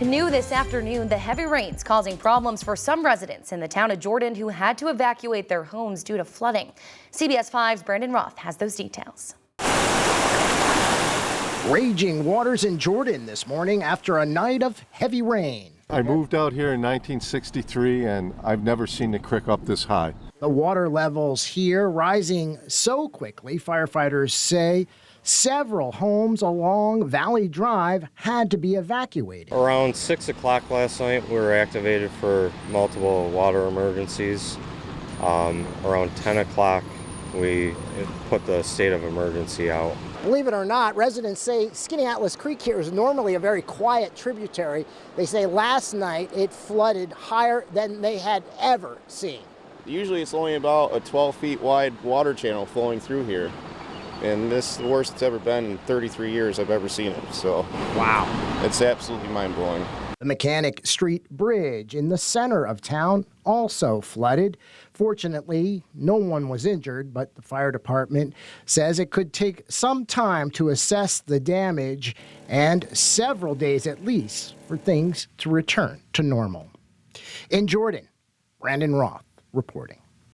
New this afternoon, the heavy rains causing problems for some residents in the town of Jordan who had to evacuate their homes due to flooding. CBS 5's Brandon Roth has those details. Raging waters in Jordan this morning after a night of heavy rain. I moved out here in 1963 and I've never seen the creek up this high. The water levels here rising so quickly, firefighters say several homes along Valley Drive had to be evacuated. Around 6 o'clock last night, we were activated for multiple water emergencies. Around 10 o'clock, we put the state of emergency out. Believe it or not, residents say Skinny Atlas Creek here is normally a very quiet tributary. They say last night it flooded higher than they had ever seen. Usually it's only about a 12 feet wide water channel flowing through here. And this is the worst it's ever been in 33 years I've ever seen it. So, wow, it's absolutely mind-blowing. The Mechanic Street Bridge in the center of town also flooded. Fortunately, no one was injured, but the fire department says it could take some time to assess the damage and several days at least for things to return to normal. In Jordan, Brandon Roth reporting.